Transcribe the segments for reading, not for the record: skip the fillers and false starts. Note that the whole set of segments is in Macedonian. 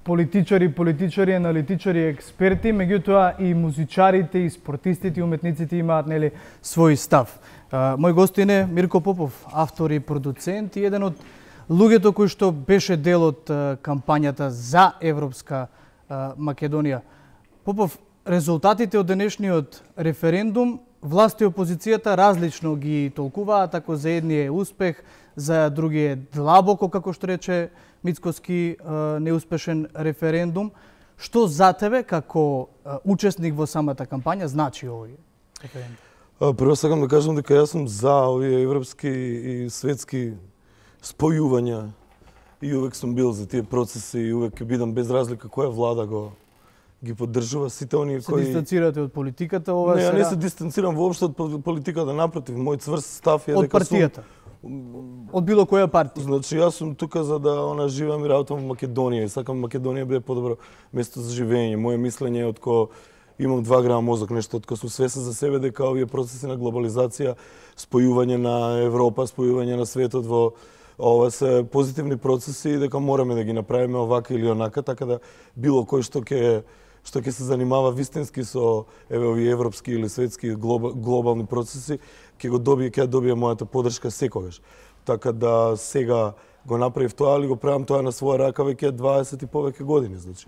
политичари, аналитичари, експерти, меѓутоа и музичарите, и спортистите, и уметниците имаат нели свој став. Мој гостин е Мирко Попов, автор и продуцент и еден од луѓето кои што беше дел од кампањата за Европска Македонија. Попов, резултатите од денешниот референдум власт и опозицијата различно ги толкуваат, ако за едни е успех, за други е длабоко, како што рече Мицкоски, неуспешен референдум. Што за тебе, како учесник во самата кампања, значи овој референдум? Прво сакам да кажам дека јас сум за овие европски и светски спојувања и увек сум бил за тие процеси и увек ќе бидам без разлика која влада ги поддржува сите оние кои се дистанцирате од политиката ова сега? Не, не се дистанцирам воопшто од политиката, напротив, мој цврст став е од дека партијата. Од било која партија. Значи јас сум тука за да живеам и работам во Македонија и сакам Македонија биде подобро место за живење. Моje мислење е откако имам 2 грама мозок, нешто откако сум свесен за себе дека овие процеси на глобализација, спојување на Европа, спојување на светот во ова се позитивни процеси и дека мораме да ги направиме овака или онака, така да било кој што ќе се занимава вистински со овие европски или светски глобални процеси, ќе добие мојата поддршка секогаш. Така да сега го направив тоа, али го правам тоа на своја рака веќе 20 и повеќе години, значи.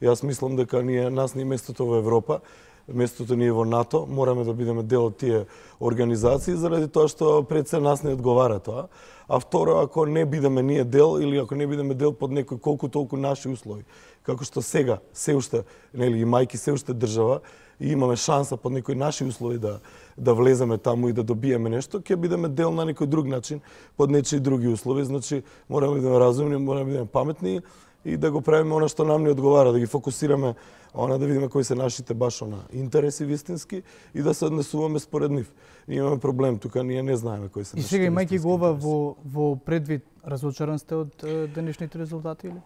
Јас мислам дека нас не е местото во Европа, местото ни е во НАТО, мораме да бидеме дел од тие организации заради тоа што пред се нас не одговара тоа. А второ, ако не бидеме ние дел или ако не бидеме дел под некои колку толку наши услови, како што сега се уште, нели, имајќи се уште држава и имаме шанса под некои наши услови да влеземе таму и да добиеме нешто, ќе бидеме дел на некој друг начин, под нечии други услови. Значи, мораме да бидеме разумни, мораме да бидеме паметни и да го правиме она што нам ни одговара, да ги фокусираме, да видиме кои се нашите баш интереси вистински и да се однесуваме според нив. Ние имаме проблем тука, ние не знаеме кои се нашите. И сега имајќи го ова во предвид, разочаран сте од денешните резултати или?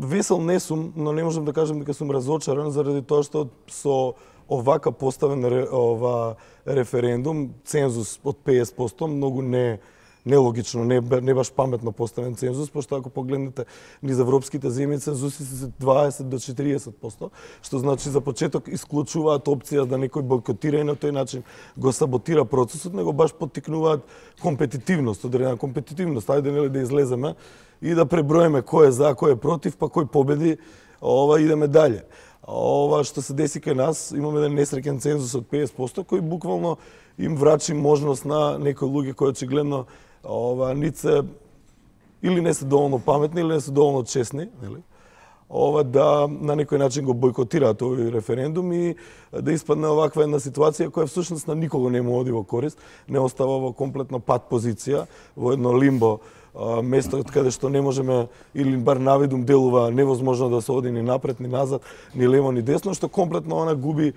Весел не сум, но не можам да кажам дека сум разочаран заради тоа што со овака поставен референдум, цензус од 50%, многу нелогично, не баш паметно поставен цензус, пошто ако погледнете низ европските земји, цензуси се 20 до 40%, што значи за почеток исклучуваат опција да некој бойкотира и на тој начин го саботира процесот, него баш поттикнуваат компетитивност, одредена компетитивност. Ајде да излеземе и да преброиме кој е за, кој е против, па кој победи, идеме дале. Ова што се деси кај нас, имаме еден несреќен цензус од 50%, кој буквално им врачи можност на некои луѓе кои очигледно или не се доволно паметни, или не се доволно честни, нели? Да на некој начин го бойкотираат овој референдум и да испадне оваква една ситуација која всушност на никого не му оди во корист, не остава во комплетно пат позиција, во едно лимбо место од каде што не можеме или бар навидум делува невозможно да се оди ни напред, ни назад, ни лево, ни десно, што комплетно губи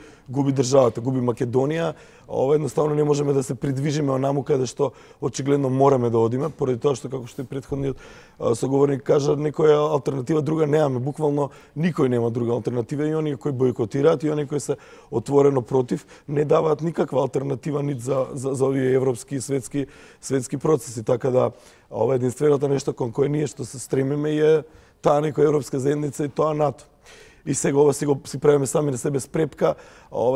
државата, губи Македонија. Едноставно не можеме да се придвижиме онаму каде што очигледно мораме да одиме, поради тоа што како што и претходниот соговорник кажа, некоја алтернатива друга немаме, буквално никој нема друга алтернатива и оние кои бойкотираат и оние кои се отворено против не даваат никаква алтернатива нит за овие европски и светски процеси, така да единственото нешто кон кое ние што се стремиме е таа некоја европска заедница и тоа НАТО. И сега ова си правиме сами на себе спрепка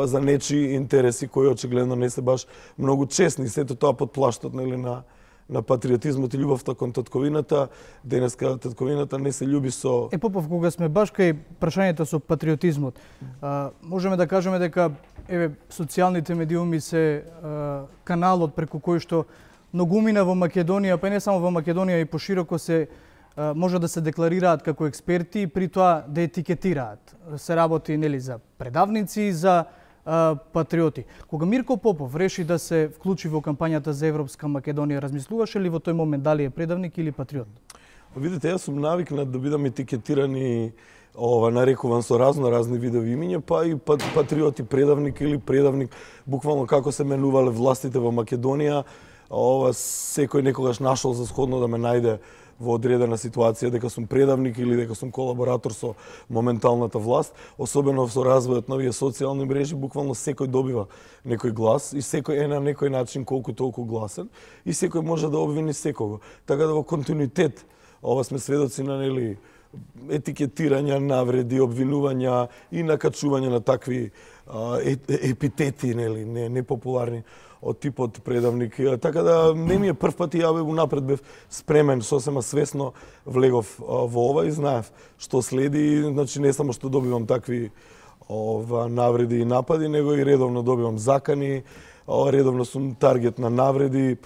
за нечии интереси кои очигледно не се баш многу честни. Сето тоа под плаштот на патриотизмот и љубовта кон татковината. Денеска татковината не се љуби со... Попов, кога сме баш кај прашањето со патриотизмот, можеме да кажеме дека социјалните медиуми се каналот преку кој што многумина во Македонија, па не само во Македонија и пошироко се може да се декларираат како експерти и при тоа да етикетираат. Се работи за предавници и за патриоти. Кога Мирко Попов реши да се вклучи во кампањата за Европска Македонија, размислуваше ли во тој момент дали е предавник или патриот? Видите, јас сум навикнат да бидам етикетиран и нарекуван со разни видови имиња, па и патриот и предавник или предавник, буквално како се менувале властите во Македонија, секој некогаш нашол за сходно да ме најде во одредена ситуација дека сум предавник или дека сум колаборатор со моменталната власт, особено со развојот на овие социјални мрежи, буквално секој добива некој глас и секој е на некој начин колку толку гласен и секој може да обвини секого. Така да во континуитет сме сведоци на етикетирања, навреди, обвинувања и накачување на такви епитети, нели, непопуларни од типот предавник. Така да не ми е прв пат и ја унапред бев спремен, сосема свесно влегов во ова и знаев што следи, значи не само што добивам такви навреди и напади, него и редовно добивам закани, редовно сум таргет на навреди,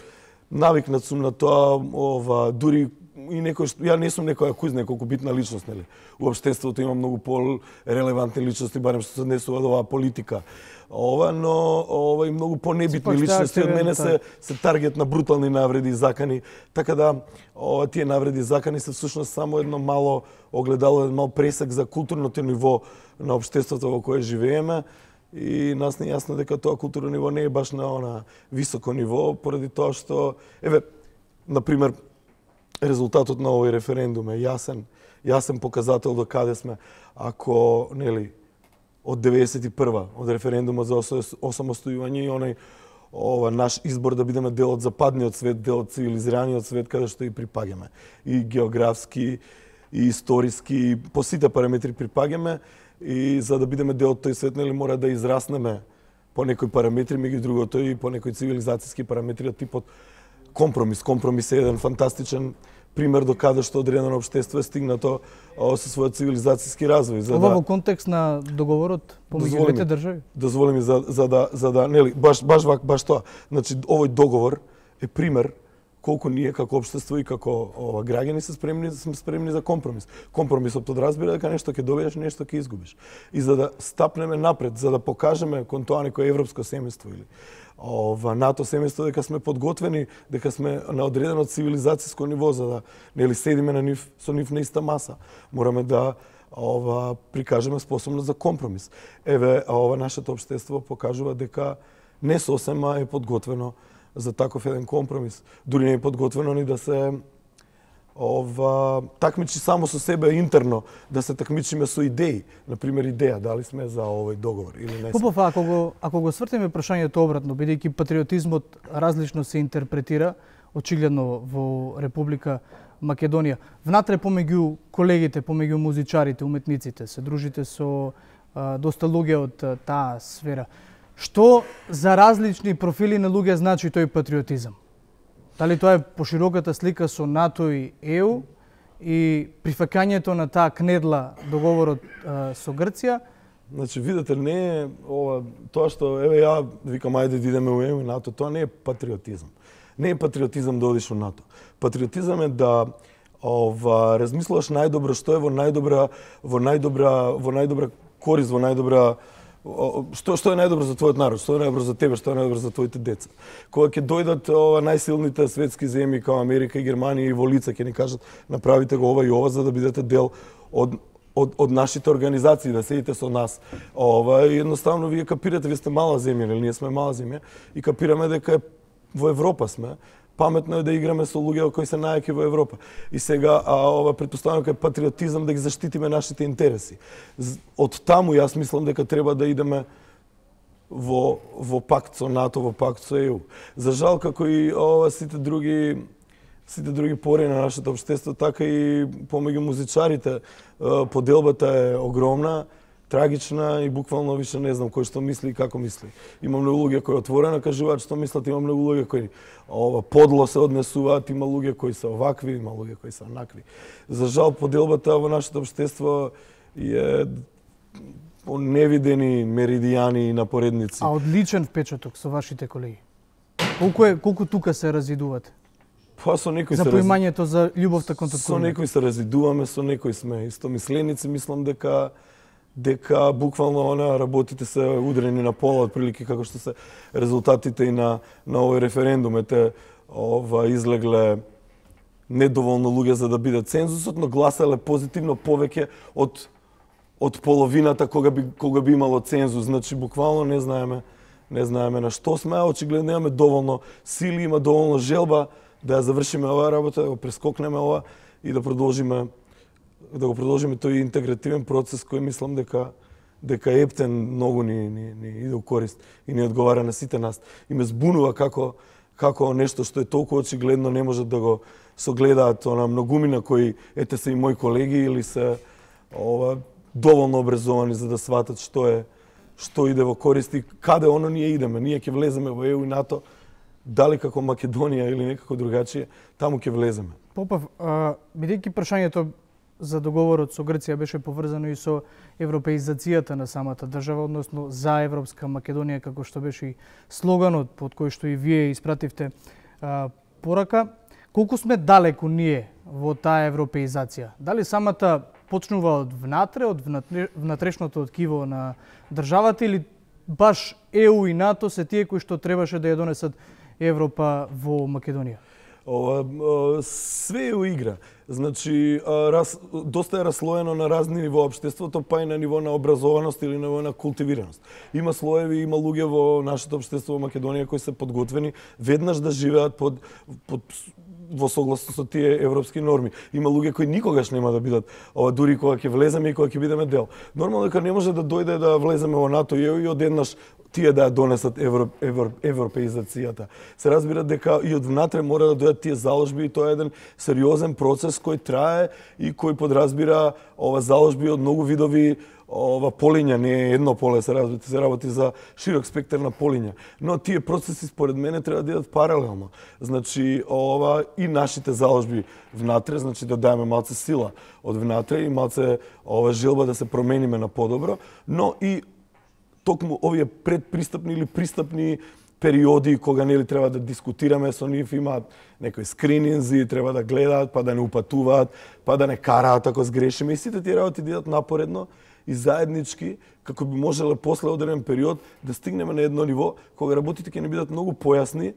навикнат сум на тоа, дури и некој што ја не сум некоја кој знае колку битна личност, нели. У општеството има многу по-релевантни личности, барем што се однесува до оваа политика. Но и многу по-небитни личности од мене се таргет на брутални навреди и закани. Така да тие навреди и закани се всушност само едно мало огледало, еден мал пресек за културното ниво на општеството во кое живееме. И нас не е јасно дека тоа културно ниво не е баш на високо ниво, поради тоа што, например, резултатот на овој референдум е јасен показател до каде сме. Ако, нели, од 91-а, од референдумот за осамостојување и онај наш избор да бидеме дел од западниот свет, дел од цивилизираниот свет, каде што и припагаме. И географски, и историски, по сите параметри припагаме, и за да бидеме дел од тој свет, нели, мора да израснеме по некои параметри, меѓу другото и по некои цивилизацијски параметри, типот компромис. Компромис е еден фантастичен пример до каде што одредено општество е стигнато со својот цивилизацијски развој. Ова во контекст на договорот помеѓу двете држави? Дозволи ми за да нели баш тоа. Значи овој договор е пример колку ние како општество и како граѓани сме спремни за компромис. Компромисот подразбира дека нешто ќе добиеш, нешто ќе изгубиш. И за да стапнеме напред, за да покажеме кон тоа некој европско семејство или НАТО семејство, дека сме подготвени, дека сме на одредено цивилизацијско ниво, за да нели седиме со нив на иста маса. Мораме да прикажеме способност за компромис. Нашето општество покажува дека не сосема е подготвено за таков еден компромис. Дури не е подготвено ни да се такмичи само со себе интерно, да се такмичиме со идеи. Например, идеја, дали сме за овој договор или не сме. Попов, ако го свртиме прашањето обратно, бидејќи патриотизмот различно се интерпретира, очигледно во Република Македонија, внатре помеѓу колегите, помеѓу музичарите, уметниците, се дружите со доста луѓе од таа сфера. Што за различни профили на луѓе значи тој патриотизам? Дали тоа е пошироката слика со НАТО и ЕУ и прифакањето на таа кнедла договорот со Грција? Значи, видите, не е тоа што ја викам ајде да идеме у ЕУ и НАТО, тоа не е патриотизам. Не е патриотизам да одиш у НАТО. Патриотизам е да размислуваш најдобро што е во најдобра корист, во најдобра што е најдобро за твојот народ, што е најдобро за тебе, што е најдобро за твоите деца. Кога ќе дојдат најсилните светски земји како Америка и Германија и во лице ќе ни кажат направите го ова и ова за да бидете дел од нашите организации, да седите со нас. Едноставно вие капирате, вие сте мала земја, ние сме мала земја и капираме дека во Европа сме. Паметно е да играме со луѓе кои се најаки во Европа. И сега претпоставувам дека е патриотизам да ги заштитиме нашите интереси. Од таму јас мислам дека треба да идеме во пакт со НАТО, во пакт со ЕУ. За жал како и сите други пори на нашето општество, така и помеѓу музичарите поделбата е огромна, трагична и буквално више не знам кој што мисли и како мисли. Има многу луѓе кои отворено кажуваат што мислат, има многу луѓе кои подло се однесуваат, има луѓе кои се овакви, има луѓе кои се онакви. За жал поделбата во нашето општество е невидени меридијани и напоредници. А одличен впечаток со вашите колеги. Колку тука се развидувате? Со некои за поимањето за љубовта кон Со некои се развидуваме, со некои сме истомисленици, мислам дека буквално работите се удрени на пола, отприлики како што се резултатите и на овој референдум. Излегле недоволно луѓе за да биде цензусот, но гласале позитивно повеќе од половината кога би имало цензус. Значи буквално не знаеме на што сме, а очигледно имаме доволно сили, има доволно желба да ја завршиме оваа работа, да го прескокнеме ова и да продолжиме тој интегративен процес кој мислам дека ептен многу ни иде у корист и ни одговара на сите нас. И ме збунува како нешто што е толку очигледно не може да гледаат многумина кои ете се и мои колеги или се доволно образовани за да сватат што иде во корист и каде ние идеме. Ние ќе влеземе во ЕУ и НАТО, дали како Македонија или некако другачие, таму ќе влеземе. Попов, бидејќи прашањето за договорот со Грција беше поврзано и со европеизацијата на самата држава, односно за Европска Македонија, како што беше и слоганот под кој што и вие испративте порака. Колку сме далеку ние во таа европеизација? Дали самата почнува од внатре, од внатрешното ткиво на државата, или баш ЕУ и НАТО се тие кои што требаше да ја донесат Европа во Македонија? Све е игра. Значи, доста е разслоено на разни ниво општеството, па и на ниво на образованост или на ниво на култивираност. Има слоеви, има луѓе во нашето општество во Македонија кои се подготвени веднаш да живеат во согласно со тие европски норми. Има луѓе кои никогаш нема да бидат, дури кога ќе влеземе и кога ќе бидеме дел. Нормално дека не може да дојде да влеземе во НАТО и одеднаш тие да ја донесат европеизацијата. Се разбира дека и од внатре мора да дојдат тие заложби и тоа е еден сериозен процес кој трае и кој подразбира заложби од многу видови полиња, не е едно поле, се работи за широк спектар на полиња. Но тие процеси според мене треба да идат паралелно. Значи, и нашите заложби внатре, значи да даеме малце сила од внатре и малце желба да се промениме на подобро, но и токму овие предпристапни или пристапни периоди кога нели треба да дискутираме со нив, имаат некои скрининзи, треба да гледаат, па да не упатуваат, па да не караат ако сгрешиме и сите тие работи да идат напоредно и заеднички, како би можеле после одреден период да стигнеме на едно ниво кога работите ќе не бидат многу појасни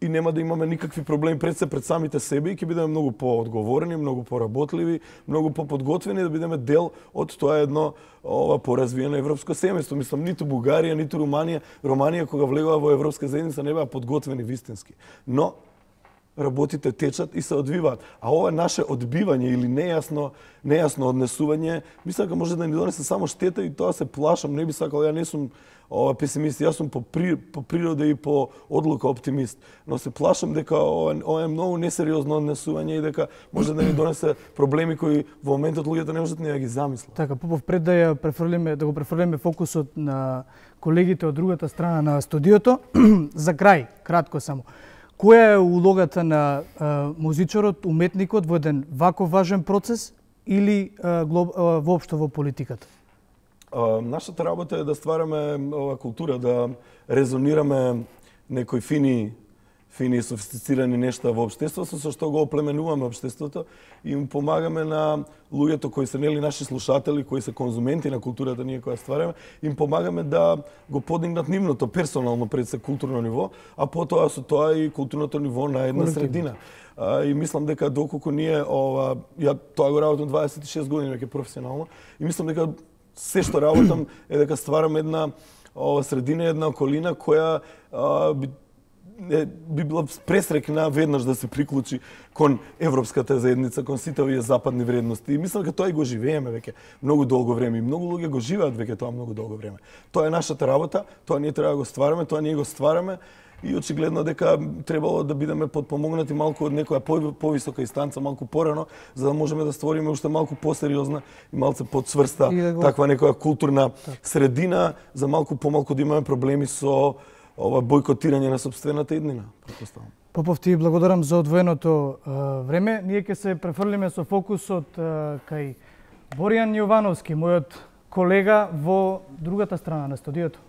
и нема да имаме никакви проблеми пред самите себе и ќе бидеме многу поодговорени, многу поработливи, многу поподготвени да бидеме дел од тоа едно поразвиено европско семејство. Мислам, ниту Бугарија, ниту Романија кога влегува во европска заедница не беа подготвени вистински. Но работите течат и се одвиваат. А ова наше одбивање или нејасно однесување, мислам дека може да ни донесе само штета и тоа се плашам, не би сакал, ја не сум песимист, јас сум по природа и по одлука оптимист, но се плашам дека ова е многу несериозно однесување и дека може да ни донесе проблеми кои во моментот луѓето не можат ни да ги замислат. Така, Попов, пред да го префрлиме фокусот на колегите од другата страна на студиото, за крај, кратко само. Која е улогата на музичарот, уметникот во еден ваков важен процес или воопшто во политиката? Нашата работа е да ствараме култура, да резонираме некои фини и софистицирани нешта во општеството, со што го оплеменуваме општеството и им помагаме на луѓето кои се нели наши слушатели, кои се конзументи на културата ние која ствараме, им помагаме да го подигнат нивното персонално пред се културно ниво, а потоа со тоа и културното ниво на една средина. И мислам дека доколку ние ја тоа го работам 26 години веќе професионално и мислам дека се што работам е дека стварам една средина, една околина која би била пресрекна веднаш да се приклучи кон европската заедница, кон сите овие западни вредности. И мислам дека тоа и го живееме веќе многу долго време и многу луѓе го живеат веќе тоа многу долго време. Тоа е нашата работа, тоа ние треба да го ствараме, тоа ние го ствараме и очигледно дека требало да бидеме подпомогнати малку од некоја повисока инстанца, малку порано, за да можеме да створиме уште малку посериозна и малце подцврста таква некоја културна средина, за малку помалку да имаме проблеми со бојкотирање на сопствената иднина, претпоставам. Попов, ти благодарам за одвоеното време. Ние ќе се префрлиме со фокусот кај Боријан Јовановски, мојот колега во другата страна на студиото.